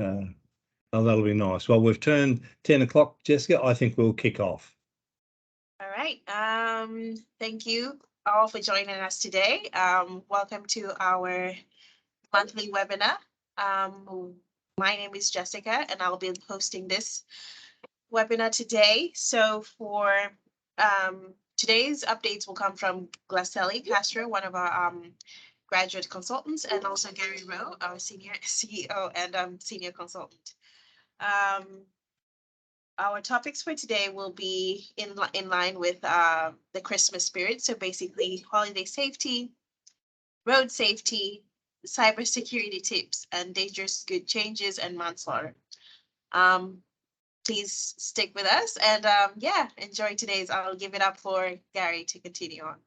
Oh, that'll be nice. Well, we've turned 10 o'clock, Jessica. I think we'll kick off. All right. Thank you all for joining us today. Welcome to our monthly webinar. My name is Jessica, and I'll be hosting this webinar today. So for today's updates will come from Glecellie Castro, one of our graduate consultants, and also Gary Rowe, our senior CEO and senior consultant. Um, our topics for today will be in line with the Christmas spirit. So basically, holiday safety, road safety, cybersecurity tips, and dangerous good changes and manslaughter. Um, please stick with us and enjoy today's. I'll give it up for Gary to continue on.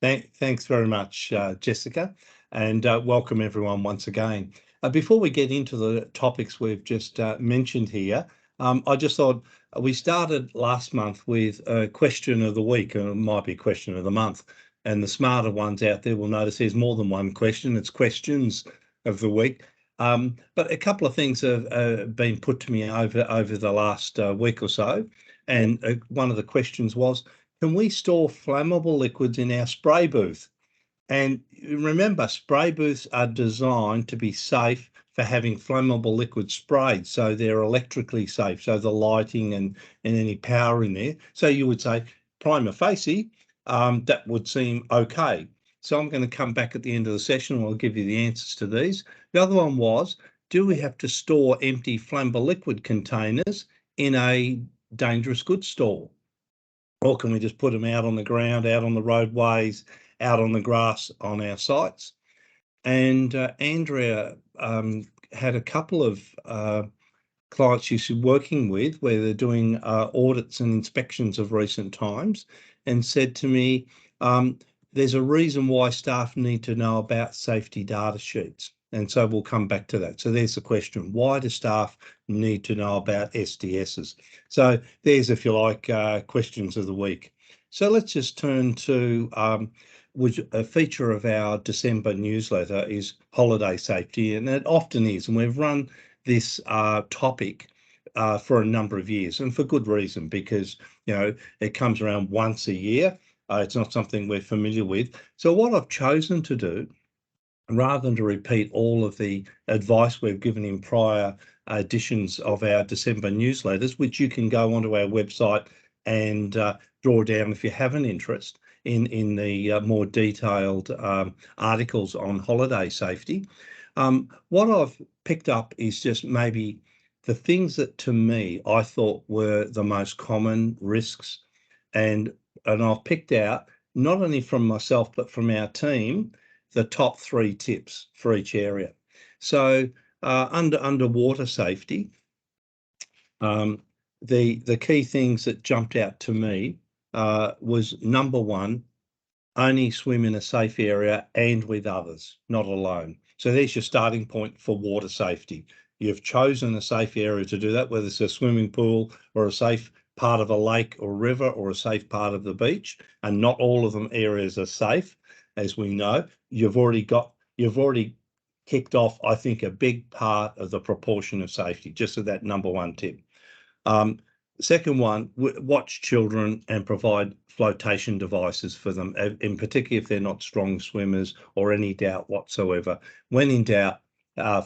Thanks very much, Jessica, and welcome everyone once again. Before we get into the topics we've just mentioned here, I just thought we started last month with a question of the week, and it might be question of the month. And the smarter ones out there will notice there's more than one question. It's questions of the week. But a couple of things have been put to me over the last week or so. And one of the questions was, can we store flammable liquids in our spray booth? And remember, spray booths are designed to be safe for having flammable liquids sprayed. So they're electrically safe. So the lighting and any power in there. So you would say, prima facie, that would seem okay. So I'm going to come back at the end of the session and I'll give you the answers to these. The other one was, do we have to store empty flammable liquid containers in a dangerous goods store? Or can we just put them out on the ground, out on the roadways, out on the grass on our sites? And Andrea had a couple of clients she's working with where they're doing audits and inspections of recent times, and said to me, there's a reason why staff need to know about safety data sheets. And so we'll come back to that. So there's the question, why do staff need to know about SDSs? So there's, if you like, questions of the week. So let's just turn to which a feature of our December newsletter is holiday safety, and it often is. And we've run this topic for a number of years, and for good reason, because it comes around once a year. It's not something we're familiar with. So what I've chosen to do, rather than to repeat all of the advice we've given in prior editions of our December newsletters, which you can go onto our website and draw down if you have an interest in the more detailed articles on holiday safety. What I've picked up is just maybe the things that to me I thought were the most common risks, and I've picked out, not only from myself but from our team, the top 3 tips for each area. So under water safety, the key things that jumped out to me was, number 1, only swim in a safe area and with others, not alone. So there's your starting point for water safety. You've chosen a safe area to do that, whether it's a swimming pool or a safe part of a lake or river or a safe part of the beach, and not all of them areas are safe, as we know. You've already kicked off, I think, a big part of the proportion of safety, just with that number 1 tip. Second one, watch children and provide flotation devices for them, in particular if they're not strong swimmers or any doubt whatsoever. When in doubt,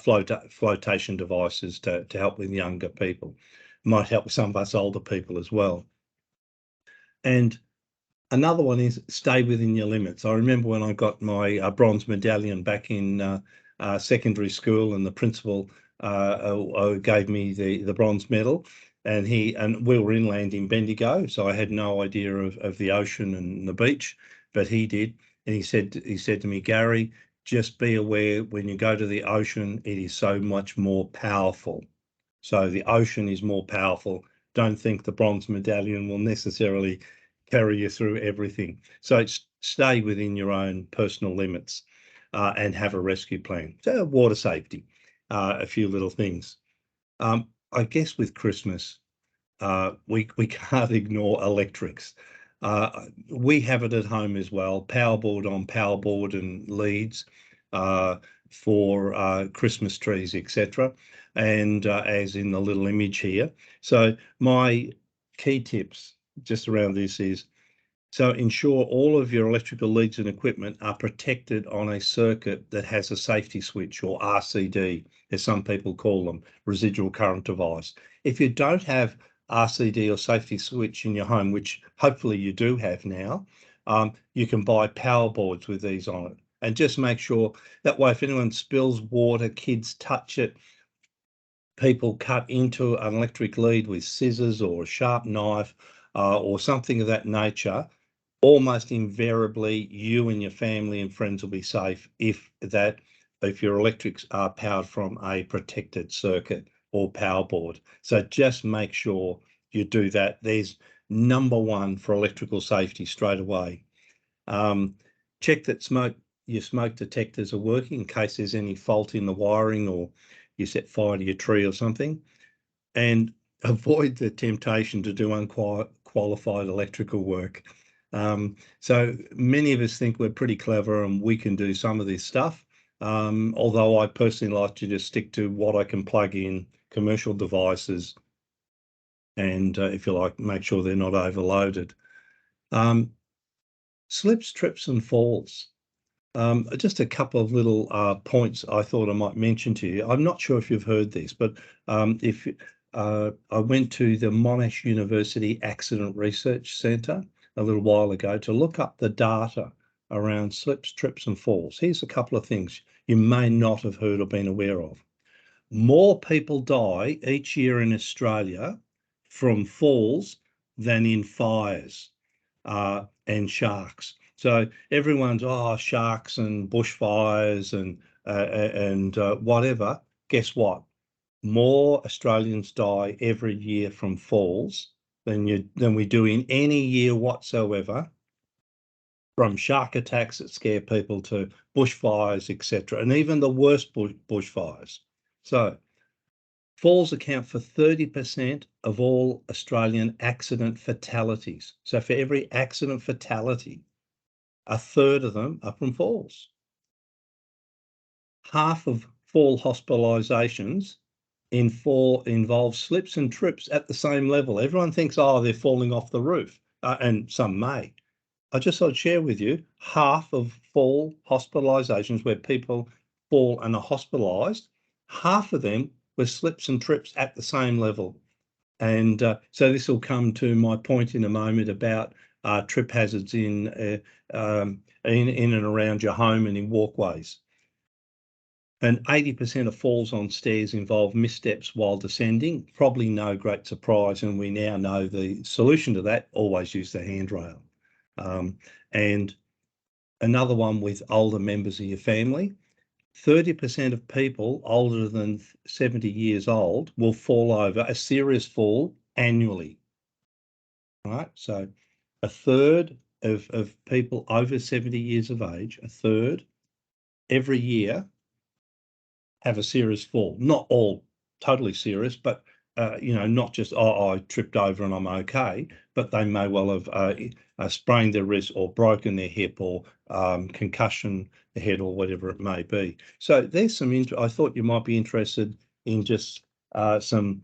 flotation devices to help with younger people. Might help some of us older people as well. And another one is stay within your limits. I remember when I got my bronze medallion back in secondary school, and the principal gave me the bronze medal, and we were inland in Bendigo, so I had no idea of the ocean and the beach, but he did, and he said to me, Gary, just be aware when you go to the ocean, it is so much more powerful. So the ocean is more powerful. Don't think the bronze medallion will necessarily carry you through everything. So stay within your own personal limits and have a rescue plan. So water safety, a few little things. I guess with Christmas, we can't ignore electrics. We have it at home as well, powerboard on powerboard and leads. for Christmas trees, etc. And as in the little image here. So my key tips just around this is, so ensure all of your electrical leads and equipment are protected on a circuit that has a safety switch, or RCD, as some people call them, residual current device. If you don't have RCD or safety switch in your home, which hopefully you do have now, you can buy power boards with these on it. And just make sure that way, if anyone spills water, kids touch it, people cut into an electric lead with scissors or a sharp knife or something of that nature, almost invariably you and your family and friends will be safe if your electrics are powered from a protected circuit or power board. So just make sure you do that. There's number one for electrical safety straight away. Check that your smoke detectors are working in case there's any fault in the wiring or you set fire to your tree or something. And avoid the temptation to do unqualified electrical work. So many of us think we're pretty clever and we can do some of this stuff. Although I personally like to just stick to what I can plug in, commercial devices, and if you like, make sure they're not overloaded. Slips, trips and falls. Just a couple of little points I thought I might mention to you. I'm not sure if you've heard this, but if I went to the Monash University Accident Research Centre a little while ago to look up the data around slips, trips and falls. Here's a couple of things you may not have heard or been aware of. More people die each year in Australia from falls than in fires and sharks. So everyone's, sharks and bushfires and whatever. Guess what? More Australians die every year from falls than we do in any year whatsoever, from shark attacks that scare people to bushfires, etc., and even the worst bushfires. So falls account for 30% of all Australian accident fatalities. So for every accident fatality, a third of them are from falls. Half of fall hospitalisations involve slips and trips at the same level. Everyone thinks, they're falling off the roof, and some may. I just thought I'd share with you, half of fall hospitalisations where people fall and are hospitalised, half of them were slips and trips at the same level. And so this will come to my point in a moment about trip hazards in and around your home and in walkways. And 80% of falls on stairs involve missteps while descending. Probably no great surprise, and we now know the solution to that: always use the handrail. And another one with older members of your family. 30% of people older than 70 years old will fall over, a serious fall, annually. Right? So a third of people over 70 years of age, a third every year, have a serious fall. Not all totally serious, but not just, I tripped over and I'm okay, but they may well have sprained their wrist or broken their hip or concussion the head or whatever it may be. So there's I thought you might be interested in just some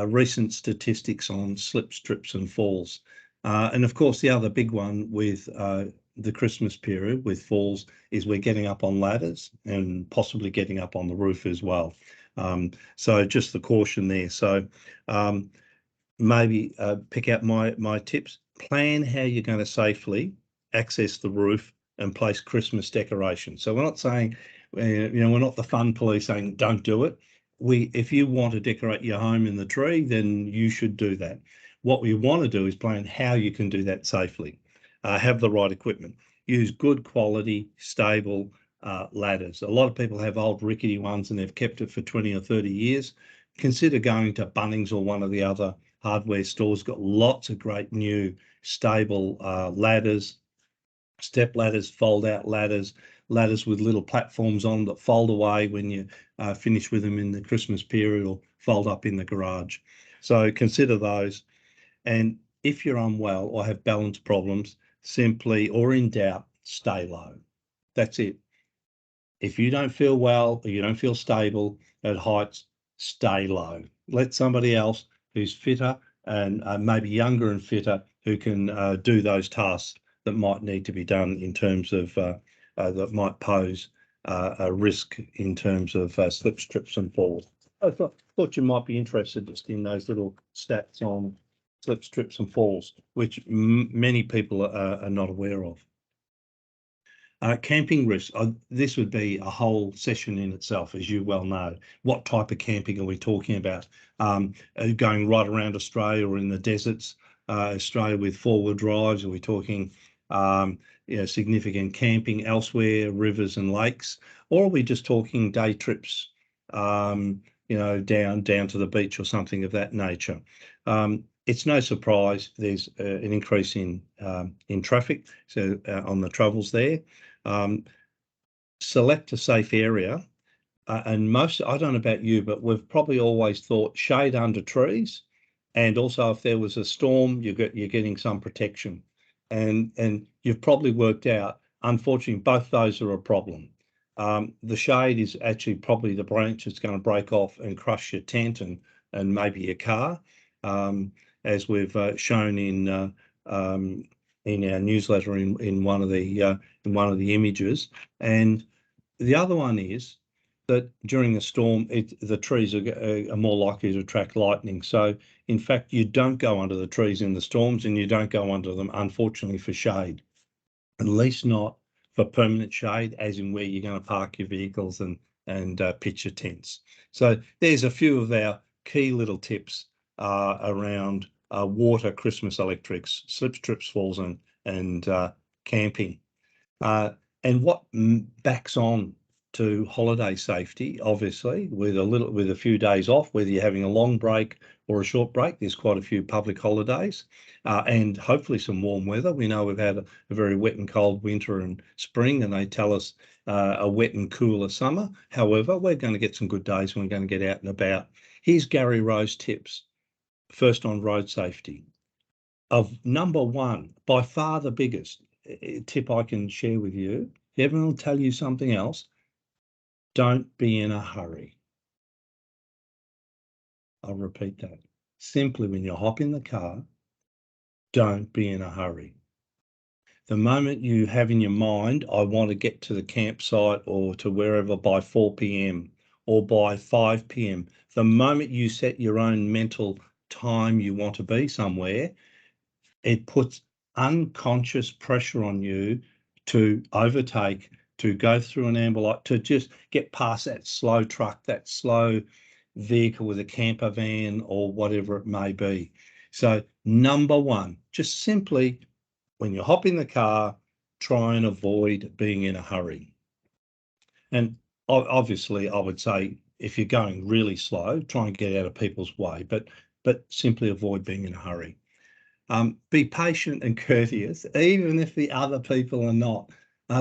recent statistics on slips, trips and falls. And of course, the other big one with the Christmas period with falls is we're getting up on ladders and possibly getting up on the roof as well. So just the caution there. So maybe pick out my tips. Plan how you're going to safely access the roof and place Christmas decorations. So we're not saying, we're not the fun police saying don't do it. If you want to decorate your home in the tree, then you should do that. What we want to do is plan how you can do that safely. Have the right equipment. Use good quality, stable ladders. A lot of people have old rickety ones and they've kept it for 20 or 30 years. Consider going to Bunnings or one of the other hardware stores. Got lots of great new stable ladders, step ladders, fold out ladders, ladders with little platforms on that fold away when you finish with them in the Christmas period or fold up in the garage. So consider those. And if you're unwell or have balance problems, simply, or in doubt, stay low. That's it. If you don't feel well or you don't feel stable at heights, stay low. Let somebody else who's fitter and maybe younger and fitter who can do those tasks that might need to be done in terms of that might pose a risk in terms of slips, trips and falls. I thought you might be interested just in those little stats on slips, trips and falls, which many people are not aware of. Camping risks. This would be a whole session in itself, as you well know. What type of camping are we talking about? Going right around Australia or in the deserts, Australia with four-wheel drives? Are we talking significant camping elsewhere, rivers and lakes? Or are we just talking day trips, down to the beach or something of that nature? It's no surprise there's an increase in traffic, so on the travels there. Select a safe area, and most, I don't know about you, but we've probably always thought shade under trees, and also if there was a storm, you're getting some protection, and you've probably worked out, unfortunately, both those are a problem. The shade is actually probably the branch that's going to break off and crush your tent and maybe your car, as we've shown in our newsletter in one of the images. And the other one is that during a storm, the trees are more likely to attract lightning. So in fact, you don't go under the trees in the storms, and you don't go under them, unfortunately, for shade, at least not for permanent shade, as in where you're going to park your vehicles and pitch your tents. So there's a few of our key little tips around water, Christmas electrics, slips, trips, falls, and camping. And what backs on to holiday safety, obviously, with a few days off, whether you're having a long break or a short break, there's quite a few public holidays, and hopefully some warm weather. We know we've had a very wet and cold winter and spring, and they tell us a wet and cooler summer. However, we're going to get some good days when we're going to get out and about. Here's Gary Rowe's tips. First, on road safety. Of number one, by far the biggest tip I can share with you, everyone will tell you something else. Don't be in a hurry. I'll repeat that. Simply, when you hop in the car, don't be in a hurry. The moment you have in your mind, I want to get to the campsite or to wherever by 4 p.m. or by 5 p.m., the moment you set your own mental time you want to be somewhere, it puts unconscious pressure on you to overtake, to go through an amber light, to just get past that slow truck, that slow vehicle with a camper van or whatever it may be. So number one, just simply, when you hop in the car, try and avoid being in a hurry. And obviously, I would say if you're going really slow, try and get out of people's way, but simply avoid being in a hurry. Be patient and courteous, even if the other people are not.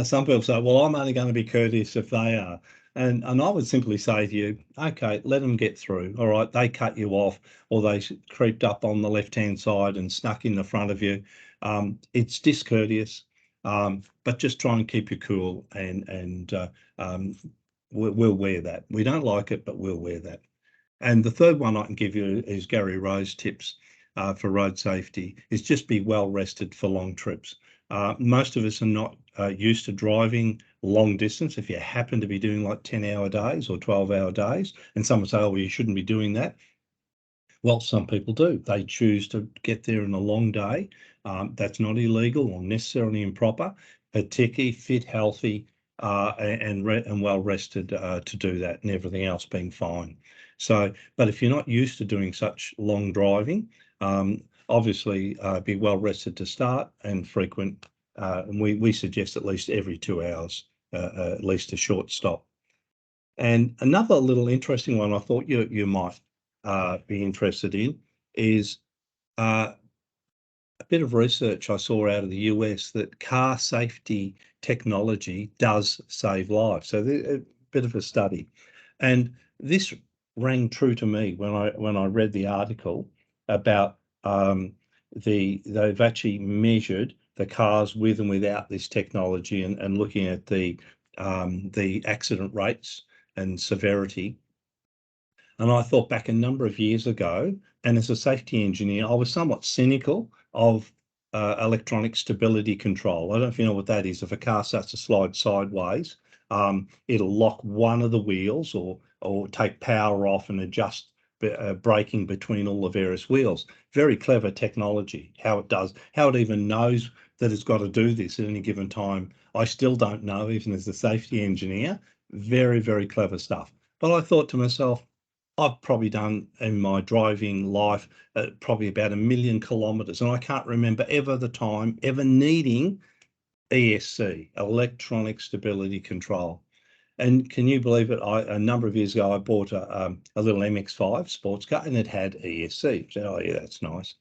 Some people say, well, I'm only going to be courteous if they are. And I would simply say to you, okay, let them get through. All right, they cut you off, or they creeped up on the left-hand side and snuck in the front of you. It's discourteous, but just try and keep you cool, and we'll wear that. We don't like it, but we'll wear that. And the third one I can give you is Gary Rowe's tips for road safety, is just be well rested for long trips. Most of us are not used to driving long distance. If you happen to be doing like 10-hour days or 12-hour days, and someone say, oh, well, you shouldn't be doing that. Well, some people do. They choose to get there in a long day. That's not illegal or necessarily improper, particularly fit, healthy, and well rested to do that, and everything else being fine. So, but if you're not used to doing such long driving, obviously be well rested to start, and frequent. And we suggest at least every 2 hours, at least a short stop. And another little interesting one I thought you might be interested in is a bit of research I saw out of the US that car safety technology does save lives. So a bit of a study, and this rang true to me when I read the article about they've actually measured the cars with and without this technology, and looking at the the accident rates and severity. And I thought back a number of years ago, and as a safety engineer, I was somewhat cynical of electronic stability control. I don't know if you know what that is. If a car starts to slide sideways, it'll lock one of the wheels or take power off and adjust braking between all the various wheels. Very clever technology, how it even knows that it's got to do this at any given time. I still don't know, even as a safety engineer. Very, very clever stuff. But I thought to myself, I've probably done in my driving life probably about 1 million kilometres, and I can't remember ever the time ever needing ESC, electronic stability control. And can you believe it? A number of years ago, I bought a little MX-5 sports car, and it had ESC. So, oh yeah, that's nice.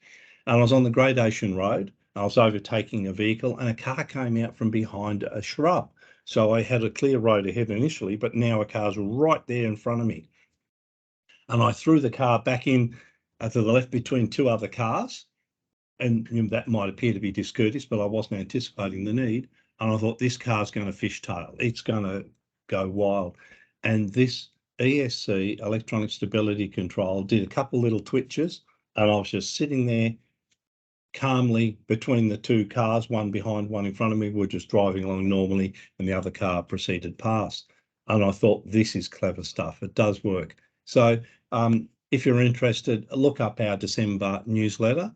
And I was on the Gradation Road. I was overtaking a vehicle, and a car came out from behind a shrub. So I had a clear road ahead initially, but now a car's right there in front of me. And I threw the car back in to the left between two other cars. And that might appear to be discourteous, but I wasn't anticipating the need. And I thought, this car's going to fishtail. It's going to go wild. And this ESC, electronic stability control, did a couple little twitches. And I was just sitting there calmly between the two cars, one behind, one in front of me. We're just driving along normally, and the other car proceeded past. And I thought, this is clever stuff. It does work. So if you're interested, look up our December newsletter.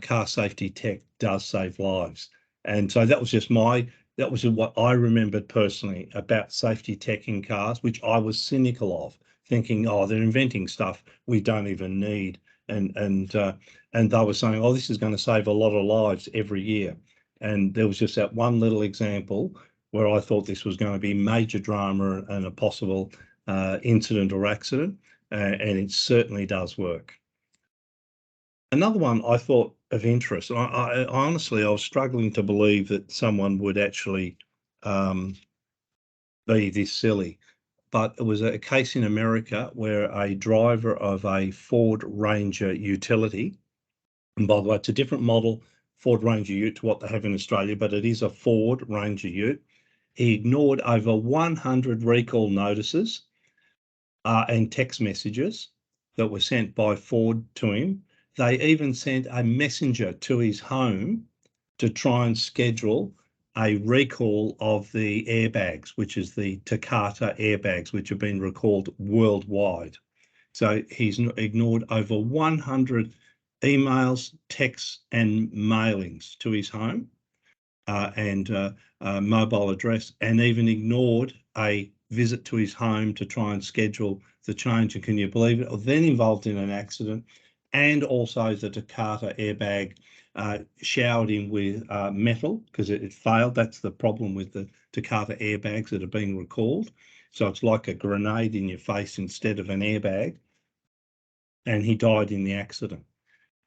Car safety tech does save lives. And so that was what I remembered personally about safety tech in cars, which I was cynical of, thinking, oh, they're inventing stuff we don't even need. And they were saying, oh, this is going to save a lot of lives every year. And there was just that one little example where I thought this was going to be major drama and a possible incident or accident, and it certainly does work. Another one I thought of interest, I honestly, I was struggling to believe that someone would actually be this silly, but it was a case in America where a driver of a Ford Ranger utility, and by the way, it's a different model Ford Ranger ute to what they have in Australia, but it is a Ford Ranger ute. He ignored over 100 recall notices and text messages that were sent by Ford to him. They even sent a messenger to his home to try and schedule a recall of the airbags, which is the Takata airbags, which have been recalled worldwide. So he's ignored over 100 emails, texts, and mailings to his home and mobile address, and even ignored a visit to his home to try and schedule the change. And can you believe it? Then involved in an accident, and also the Takata airbag showered him with metal because it failed. That's the problem with the Takata airbags that are being recalled. So it's like a grenade in your face instead of an airbag. And he died in the accident.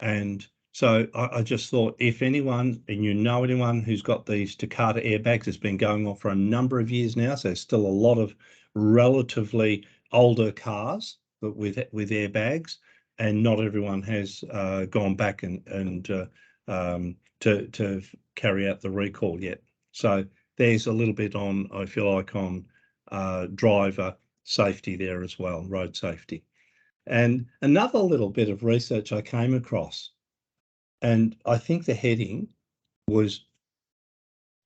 And so I just thought, if anyone, and you know anyone who's got these Takata airbags, it's been going on for a number of years now, so there's still a lot of relatively older cars with airbags, and not everyone has gone back and to carry out the recall yet. So there's a little bit on, I feel like, on driver safety there as well, road safety. And another little bit of research I came across, and I think the heading was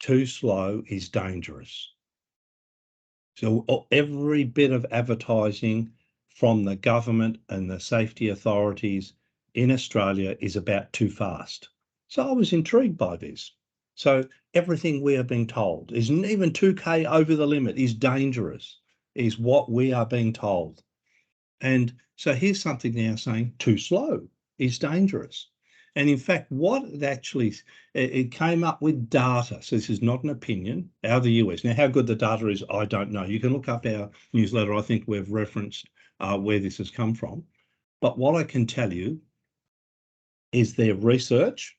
"Too slow is dangerous." So every bit of advertising from the government and the safety authorities in Australia is about too fast. So I was intrigued by this. So everything we are being told, isn't even 2K over the limit, is dangerous, is what we are being told. And so here's something now saying too slow is dangerous. And in fact, what it came up with data. So this is not an opinion out of the US. Now, how good the data is, I don't know. You can look up our newsletter. I think we've referenced where this has come from. But what I can tell you is their research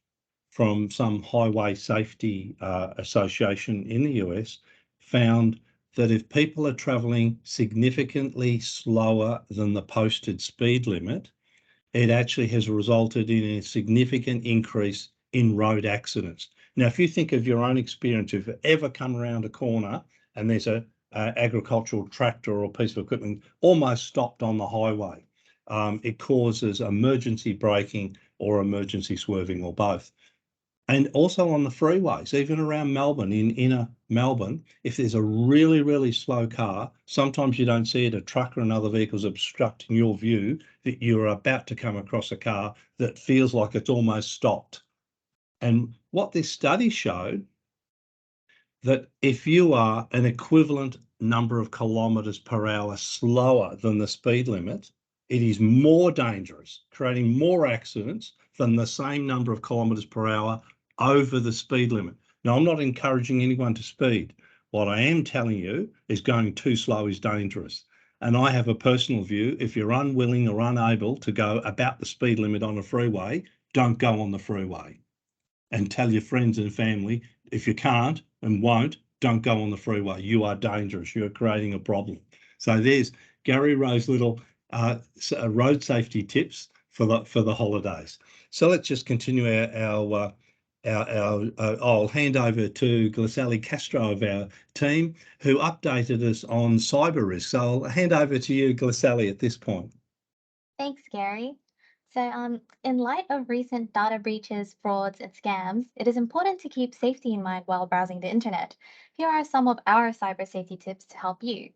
from some highway safety association in the US found that if people are traveling significantly slower than the posted speed limit, it actually has resulted in a significant increase in road accidents. Now, if you think of your own experience, if you've ever come around a corner and there's a agricultural tractor or piece of equipment almost stopped on the highway. It causes emergency braking or emergency swerving or both. And also on the freeways, even around Melbourne, in inner Melbourne, if there's a really, really slow car, sometimes you don't see it, a truck or another vehicle's obstructing your view, that you're about to come across a car that feels like it's almost stopped. And what this study showed, that if you are an equivalent number of kilometres per hour slower than the speed limit, it is more dangerous, creating more accidents than the same number of kilometres per hour over the speed limit. Now, I'm not encouraging anyone to speed. What I am telling you is going too slow is dangerous. And I have a personal view, if you're unwilling or unable to go about the speed limit on a freeway, don't go on the freeway. And tell your friends and family, if you can't and won't, don't go on the freeway. You are dangerous. You're creating a problem. So there's Gary Rowe's little road safety tips for the holidays. So let's just continue I'll hand over to Glecellie Castro of our team, who updated us on cyber risk. So I'll hand over to you, Glecellie, at this point. Thanks, Gary. In light of recent data breaches, frauds, and scams, it is important to keep safety in mind while browsing the internet. Here are some of our cyber safety tips to help you.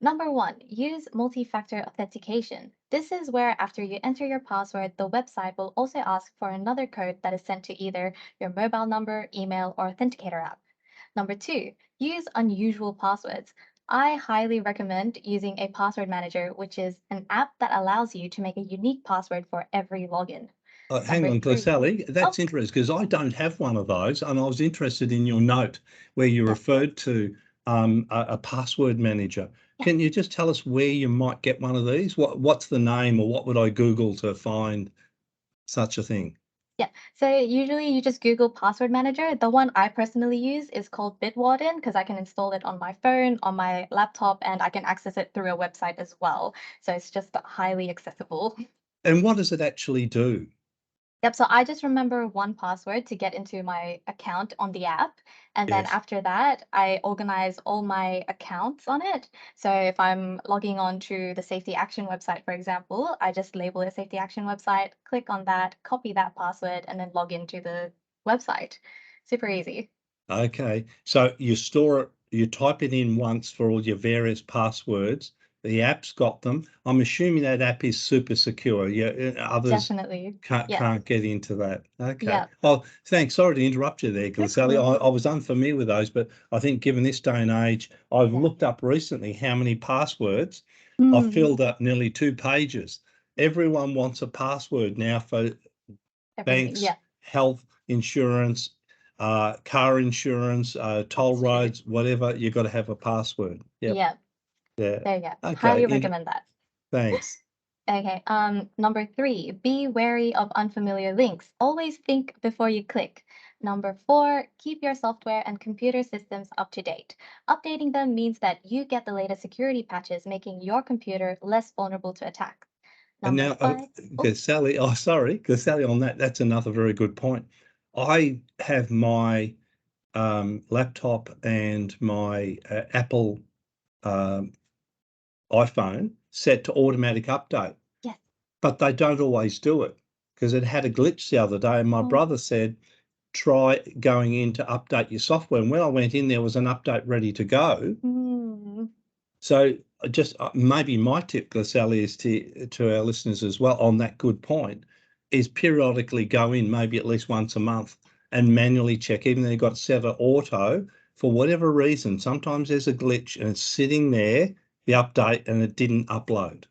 Number one, use multi-factor authentication. This is where after you enter your password, the website will also ask for another code that is sent to either your mobile number, email, or authenticator app. Number two, use unusual passwords. I highly recommend using a password manager, which is an app that allows you to make a unique password for every login. Hang Number on, three, Glecellie, that's oh, interesting because I don't have one of those, and I was interested in your note where you yes, referred to a password manager. yes. Can you just tell us where you might get one of these? What's the name, or what would I Google to find such a thing? Yeah, so usually you just Google password manager. The one I personally use is called Bitwarden because I can install it on my phone, on my laptop, and I can access it through a website as well. So it's just highly accessible. And what does it actually do? Yep, so I just remember one password to get into my account on the app. And then Yes. after that, I organize all my accounts on it. So if I'm logging on to the Safety Action website, for example, I just label it Safety Action website, click on that, copy that password, and then log into the website. Super easy. Okay, so you store it, you type it in once for all your various passwords. The app's got them. I'm assuming that app is super secure. Yeah, others Definitely. Yes. can't get into that. Okay. Yep. Oh, thanks. Sorry to interrupt you there, No Glecellie. problem. I was unfamiliar with those, but I think given this day and age, I've Yeah. looked up recently how many passwords. I've Mm, filled up nearly 2 pages. Everyone wants a password now for everything. banks, Yeah. health insurance, car insurance, toll That's true. roads, whatever. You've got to have a password. Yep. Yeah. Yeah. There you go. Okay. Highly recommend that. Thanks. Okay, number three, be wary of unfamiliar links. Always think before you click. Number four, keep your software and computer systems up to date. Updating them means that you get the latest security patches, making your computer less vulnerable to attack. And Number now, five, oh, Sally, oh, sorry, Sally, on that, that's another very good point. I have my laptop and my Apple um, iPhone set to automatic update, yes. but they don't always do it because it had a glitch the other day. And my Oh, brother said, try going in to update your software. And when I went in, there was an update ready to go. hmm, So just maybe my tip, Glecellie, is to our listeners as well on that good point, is periodically go in, maybe at least once a month, and manually check, even though you've got set to auto, for whatever reason. Sometimes there's a glitch and it's sitting there, the update, and it didn't upload.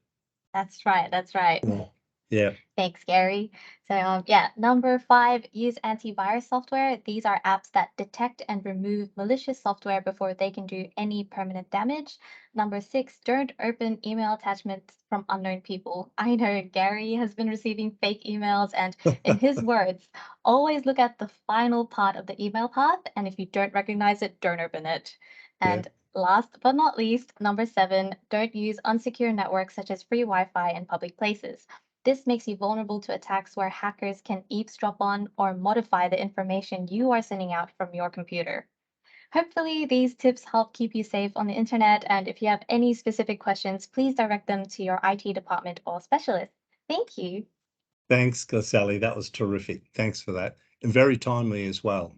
that's right. That's right. Yeah. Yeah. Thanks, Gary. Yeah, number five, use antivirus software. These are apps that detect and remove malicious software before they can do any permanent damage. Number six, don't open email attachments from unknown people. I know Gary has been receiving fake emails, and in his words, always look at the final part of the email path, and if you don't recognize it, don't open it. Yeah. And last but not least, number seven, don't use unsecure networks such as free Wi-Fi in public places. This makes you vulnerable to attacks where hackers can eavesdrop on or modify the information you are sending out from your computer. Hopefully, these tips help keep you safe on the internet. And if you have any specific questions, please direct them to your IT department or specialist. Thank you. Thanks, Glecellie. That was terrific. Thanks for that. And very timely as well.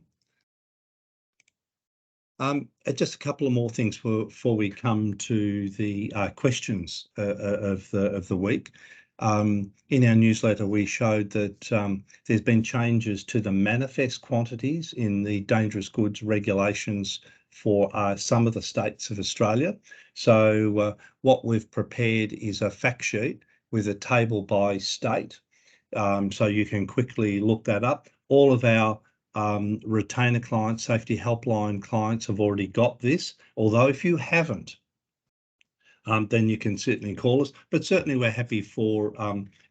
Just a couple of more things before we come to the questions of the week. In our newsletter, we showed that there's been changes to the manifest quantities in the dangerous goods regulations for some of the states of Australia. So what we've prepared is a fact sheet with a table by state. So you can quickly look that up. All of our retainer clients, safety helpline clients have already got this. Although if you haven't, then you can certainly call us. But certainly we're happy for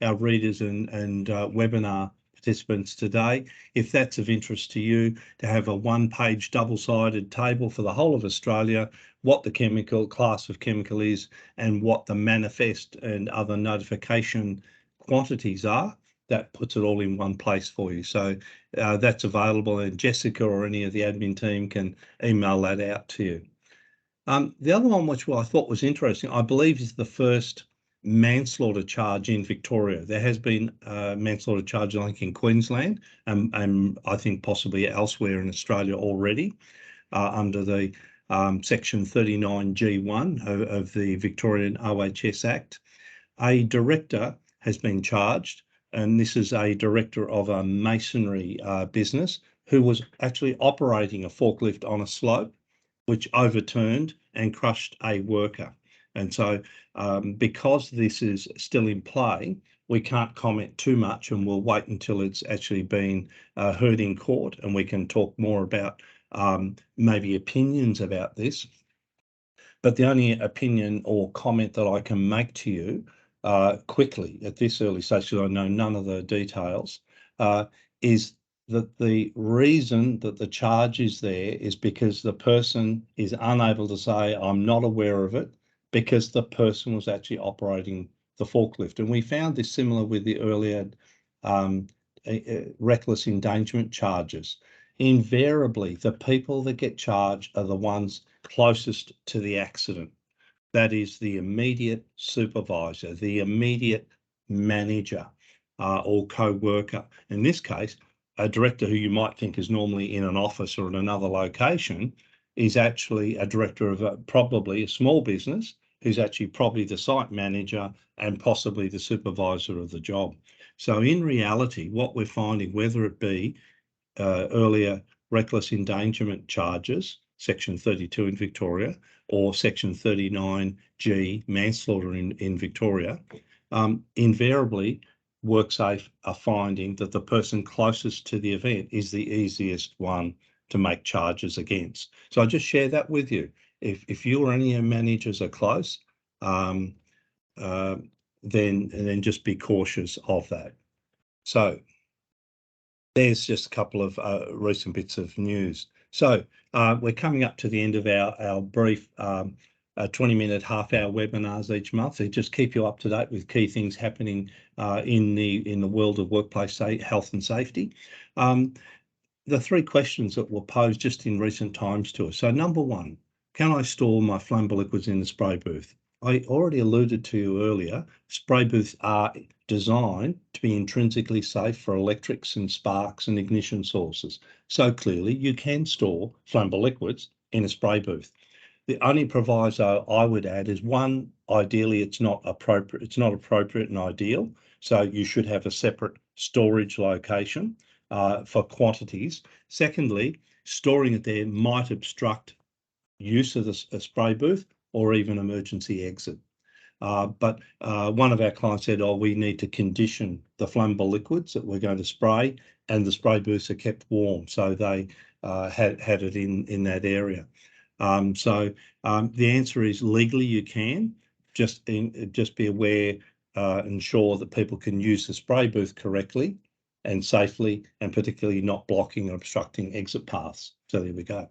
our readers and webinar participants today, if that's of interest to you, to have a one-page double-sided table for the whole of Australia, what the chemical class of chemical is and what the manifest and other notification quantities are. That puts it all in one place for you. So that's available, and Jessica or any of the admin team can email that out to you. The other one, which I thought was interesting, I believe is the first manslaughter charge in Victoria. There has been manslaughter charge, I think, in Queensland and I think possibly elsewhere in Australia already under the section 39G1 of the Victorian OHS Act. A director has been charged, and this is a director of a masonry business who was actually operating a forklift on a slope, which overturned and crushed a worker. And so because this is still in play, we can't comment too much, and we'll wait until it's actually been heard in court and we can talk more about maybe opinions about this. But the only opinion or comment that I can make to you quickly at this early stage, because I know none of the details, is that the reason that the charge is there is because the person is unable to say, I'm not aware of it, because the person was actually operating the forklift. And we found this similar with the earlier reckless endangerment charges. Invariably, the people that get charged are the ones closest to the accident. That is the immediate supervisor, the immediate manager or co-worker. In this case, a director who you might think is normally in an office or in another location is actually a director of probably a small business who's actually probably the site manager and possibly the supervisor of the job. So in reality, what we're finding, whether it be earlier reckless endangerment charges, section 32 in Victoria, or section 39G manslaughter in Victoria, invariably WorkSafe are finding that the person closest to the event is the easiest one to make charges against. So I just share that with you. If you or any of your managers are close, then just be cautious of that. So there's just a couple of recent bits of news. So we're coming up to the end of our brief 20-minute, half-hour webinars each month. They just keep you up to date with key things happening in the world of workplace health and safety. The three questions that were posed just in recent times to us. So number one, can I store my flammable liquids in the spray booth? I already alluded to you earlier, spray booths are designed to be intrinsically safe for electrics and sparks and ignition sources. So clearly you can store flammable liquids in a spray booth. The only proviso I would add is one, ideally it's not appropriate and ideal. So you should have a separate storage location for quantities. Secondly, storing it there might obstruct use of the spray booth or even emergency exit. But one of our clients said, oh, we need to condition the flammable liquids that we're going to spray, and the spray booths are kept warm. So they had it in that area. So the answer is legally you can, just be aware, ensure that people can use the spray booth correctly and safely, and particularly not blocking or obstructing exit paths. So there we go.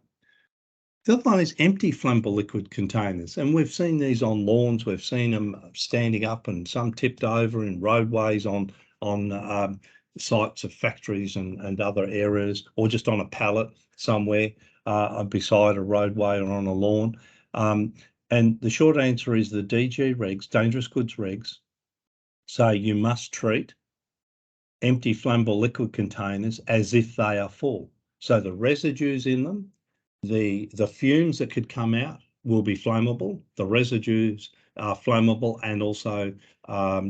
The other one is empty flammable liquid containers, and we've seen these on lawns. We've seen them standing up and some tipped over in roadways on sites of factories and other areas, or just on a pallet somewhere. beside a roadway or on a lawn. And the short answer is the DG regs, dangerous goods regs, say you must treat empty flammable liquid containers as if they are full. So the residues in them, the fumes that could come out will be flammable. The residues are flammable and also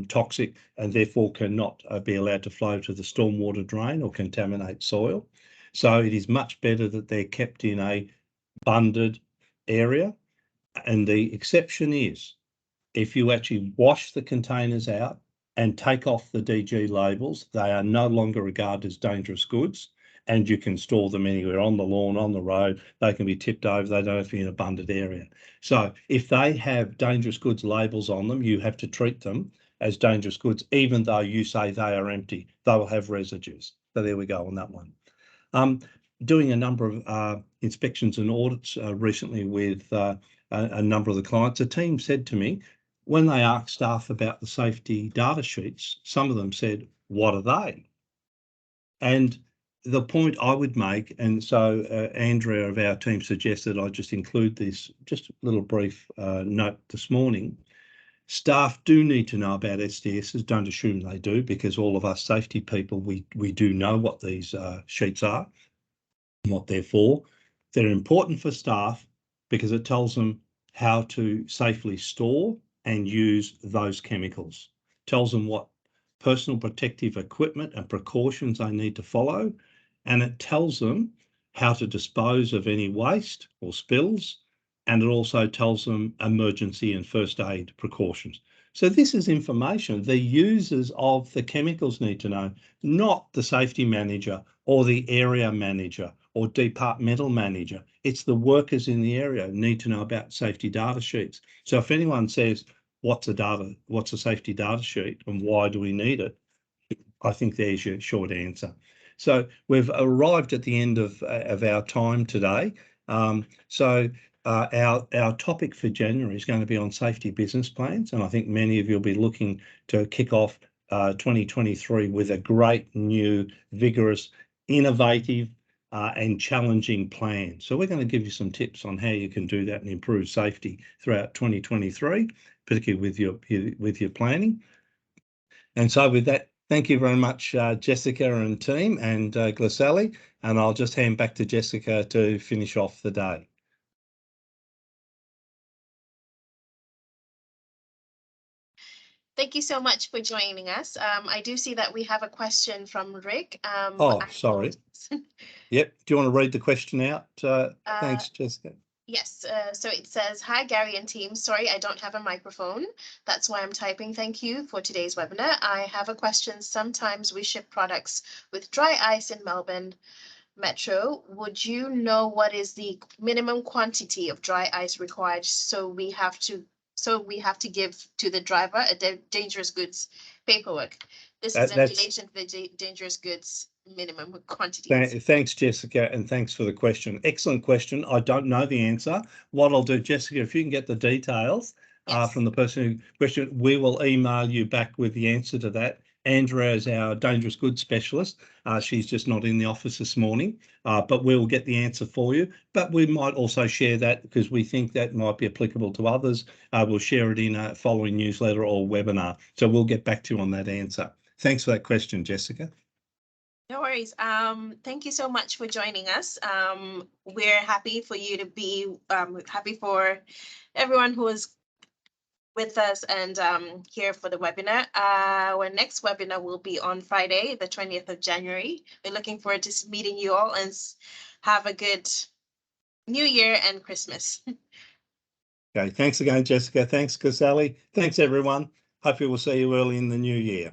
toxic, and therefore cannot be allowed to flow to the stormwater drain or contaminate soil. So it is much better that they're kept in a bunded area. And the exception is if you actually wash the containers out and take off the DG labels, they are no longer regarded as dangerous goods, and you can store them anywhere on the lawn, on the road. They can be tipped over. They don't have to be in a bunded area. So if they have dangerous goods labels on them, you have to treat them as dangerous goods, even though you say they are empty. They will have residues. So there we go on that one. Doing a number of inspections and audits recently with a number of the clients, a team said to me, when they asked staff about the safety data sheets, some of them said, what are they? And the point I would make, and so Andrea of our team suggested I just include this, just a little brief note this morning. Staff do need to know about SDSs. Don't assume they do, because all of us safety people, we do know what these sheets are and what they're for. They're important for staff because it tells them how to safely store and use those chemicals. Tells them what personal protective equipment and precautions they need to follow, and it tells them how to dispose of any waste or spills, and it also tells them emergency and first aid precautions. So this is information the users of the chemicals need to know, not the safety manager or the area manager or departmental manager. It's the workers in the area who need to know about safety data sheets. So if anyone says, what's a safety data sheet and why do we need it? I think there's your short answer. So we've arrived at the end of our time today. Our topic for January is going to be on safety business plans, and I think many of you will be looking to kick off 2023 with a great new, vigorous, innovative and challenging plan. So we're going to give you some tips on how you can do that and improve safety throughout 2023, particularly with your planning. And so with that, thank you very much, Jessica and team, and Glecellie, and I'll just hand back to Jessica to finish off the day. Thank you so much for joining us. I do see that we have a question from Rick. Sorry. Yep. Do you want to read the question out? Thanks, Jessica. Yes, so it says, hi, Gary and team. Sorry, I don't have a microphone. That's why I'm typing. Thank you for today's webinar. I have a question. Sometimes we ship products with dry ice in Melbourne Metro. Would you know what is the minimum quantity of dry ice required? So we have to give to the driver a dangerous goods paperwork. This is in relation to the dangerous goods minimum quantity. Thanks, Jessica, and thanks for the question. Excellent question. I don't know the answer. What I'll do, Jessica, if you can get the details from the person who questioned, we will email you back with the answer to that. Andrea is our dangerous goods specialist. She's just not in the office this morning, but we'll get the answer for you. But we might also share that because we think that might be applicable to others. We'll share it in a following newsletter or webinar. So we'll get back to you on that answer. Thanks for that question, Jessica. No worries. Thank you so much for joining us. We're happy for you to be happy for everyone who is with us and here for the webinar. Our next webinar will be on Friday, the 20th of January. We're looking forward to meeting you all and have a good New Year and Christmas. Okay, thanks again, Jessica. Thanks, Glecellie. Thanks, everyone. Hopefully we'll see you early in the new year.